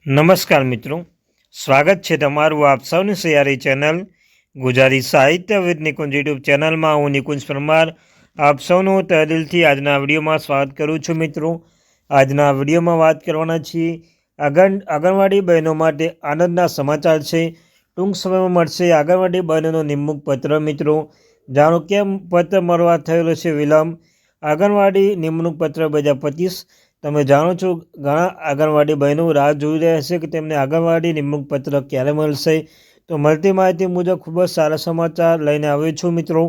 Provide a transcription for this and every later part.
નમસ્કાર મિત્રો, સ્વાગત છે તમારું આપ સૌની સૈયારી ચેનલ ગુજરાતી સાહિત્ય વિદ નિકુંજ યુટ્યુબ ચેનલમાં. હું નિકુંજ પરમાર આપ સૌનું તહેદિલથી આજના વિડીયોમાં સ્વાગત કરું છું. મિત્રો, આજના વિડીયોમાં વાત કરવાના છીએ આંગણવાડી બહેનો માટે આનંદના સમાચાર છે. ટૂંક સમયમાં મળશે આંગણવાડી બહેનોનો નિમણૂક પત્ર. મિત્રો, જાણો કેમ પત્ર મળવા થયેલો છે વિલંબ. આંગણવાડી નિમણૂક પત્ર 2025. તમે જાણો છો ઘણા આંગણવાડી બહેનો રાહ જોઈ રહ્યા છે કે તેમને આંગણવાડી નિમણૂક પત્ર ક્યારે મળશે. તો મળતી માહિતી મુજબ ખૂબ જ સારા સમાચાર લઈને આવ્યો છું. મિત્રો,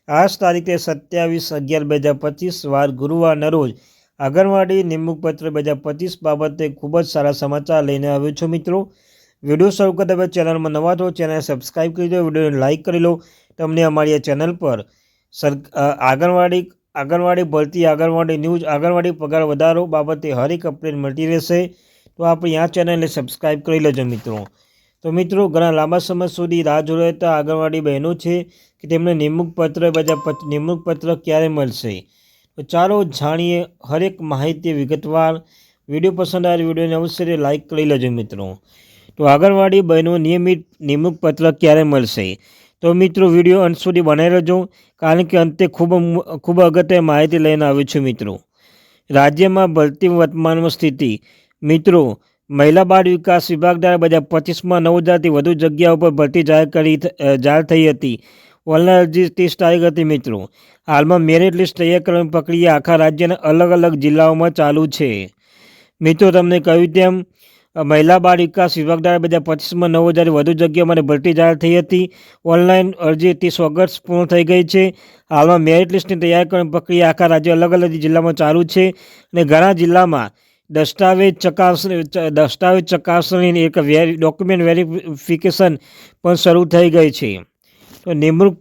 આજ તારીખે 27/11/2025 વાર ગુરુવારના રોજ આંગણવાડી નિમણૂક પત્ર 2025 બાબતે ખૂબ જ સારા સમાચાર લઈને આવ્યો છું. મિત્રો, વિડીયો શરૂ કરતા પહેલાં ચેનલમાં નવા તો ચેનલ સબસ્ક્રાઈબ કરી દો, વિડીયોને લાઇક કરી લો. તમને અમારી આ ચેનલ પર આંગણવાડી ભરતી, આંગણવાડી ન્યૂઝ, આંગણવાડી પગાર વધારો બાબતે હરેક અપડેટ મળતી રહેશે. તો આપણી આ ચેનલને સબસ્ક્રાઈબ કરી લેજો. મિત્રો, ઘણા લાંબા સમય સુધી રાહ જોઈ રહેતા આંગણવાડી બહેનો છે કે તેમને નિમણૂક પત્ર ક્યારે મળશે. તો ચાલો જાણીએ હરેક માહિતી વિગતવાર. વિડીયો પસંદ આવે વિડીયોને અવશ્ય લાઇક કરી લેજો. મિત્રો, તો આંગણવાડી બહેનો નિયમિત નિમણૂક પત્ર ક્યારે મળશે? તો મિત્રો, વિડીયો અંત સુધી બનાવી રહેજો, કારણ કે અંતે ખૂબ અગત્યની માહિતી લઈને આવ્યું છું. મિત્રો, રાજ્યમાં ભરતી વર્તમાનમાં સ્થિતિ. મિત્રો, મહિલા બાળ વિકાસ વિભાગ દ્વારા 2025માં 9,000થી વધુ જગ્યાઓ પર ભરતી જાહેર થઈ હતી. ઓનલાઈન અરજી 30 તારીખ હતી. મિત્રો, હાલમાં મેરિટ લિસ્ટ તૈયાર કરવાની પ્રક્રિયા આખા રાજ્યના અલગ અલગ જિલ્લાઓમાં ચાલુ છે. મિત્રો, તમને કહ્યું તેમ મહિલા બાળ વિકાસ વિભાગ દ્વારા 2025માં 9,000થી વધુ જગ્યાઓ માટે ભરતી જાહેર થઈ હતી. ઓનલાઈન અરજી 30 ઓગસ્ટ પૂર્ણ થઈ ગઈ છે. હાલમાં મેરિટ લિસ્ટની તૈયાર કરવાની પ્રક્રિયા આખા રાજ્ય અલગ અલગ જિલ્લામાં ચાલુ છે અને ઘણા જિલ્લામાં દસ્તાવેજ ચકાસણી એક ડોક્યુમેન્ટ વેરિફિકેશન પણ શરૂ થઈ ગઈ છે. તો નિમણૂક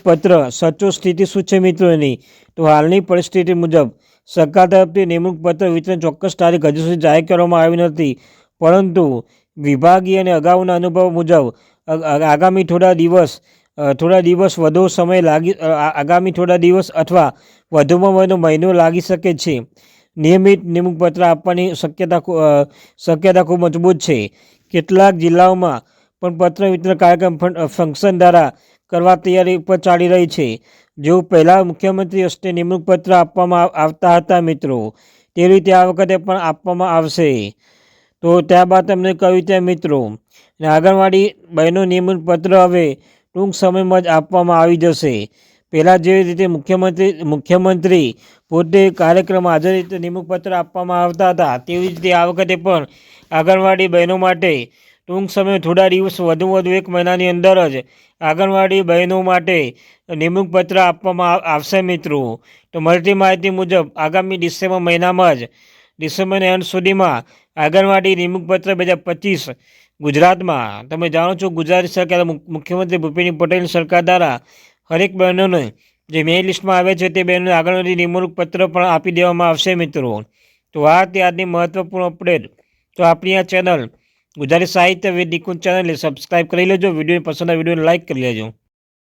પત્ર સચોટ સ્થિતિ શું છે? મિત્રો, એની તો હાલની પરિસ્થિતિ મુજબ સરકાર તરફથી નિમણૂક પત્ર વિતરણ ચોક્કસ તારીખ હજુ સુધી જાહેર કરવામાં આવી નથી, પરંતુ વિભાગીય અને અગાઉના અનુભવ મુજબ આગામી થોડા દિવસ અથવા વધુમાં વધુ મહિનો લાગી શકે છે. નિયમિત નિમણૂક પત્ર આપવાની શક્યતા ખૂબ મજબૂત છે. કેટલાક જિલ્લાઓમાં પણ પત્ર વિતરણ કાર્યક્રમ ફંક્શન દ્વારા કરવા તૈયારી પર ચાલી રહી છે. જેવું પહેલાં મુખ્યમંત્રી હસ્તે નિમણૂક પત્ર આપવામાં આવતા હતા. મિત્રો, તે રીતે આ વખતે પણ આપવામાં આવશે. તો ત્યારબાદ તમને કહ્યું ત્યાં મિત્રો, આંગણવાડી બહેનો નિમણૂક પત્ર હવે ટૂંક સમયમાં જ આપવામાં આવી જશે. પહેલાં જેવી રીતે મુખ્યમંત્રી પોતે કાર્યક્રમમાં હાજર રીતે નિમણૂક પત્ર આપવામાં આવતા હતા, તેવી રીતે આ વખતે પણ આંગણવાડી બહેનો માટે ટૂંક સમય થોડા દિવસ વધુ એક મહિનાની અંદર જ આંગણવાડી બહેનો માટે નિમણૂક પત્ર આપવામાં આવશે. મિત્રો, તો મળતી માહિતી મુજબ આગામી ડિસેમ્બરના અંત સુધીમાં આંગણવાડી નિમણૂક પત્ર 2025 ગુજરાતમાં. તમે જાણો છો ગુજરાત સરકાર મુખ્યમંત્રી ભૂપેન્દ્ર પટેલ સરકાર દ્વારા હરેક બહેનોને જે મેરિટ લિસ્ટમાં આવે છે તે બહેનોને આંગણવાડી નિમણૂક પત્ર પણ આપી દેવામાં આવશે. મિત્રો, તો આ ત્યારની મહત્વપૂર્ણ અપડેટ. તો આપણી આ ચેનલ ગુજરાતી સાહિત્ય વિદ નિકુંજ ચેનલને સબસ્ક્રાઈબ કરી લેજો. વિડીયો પસંદ આવે વિડીયોને લાઇક કરી લેજો.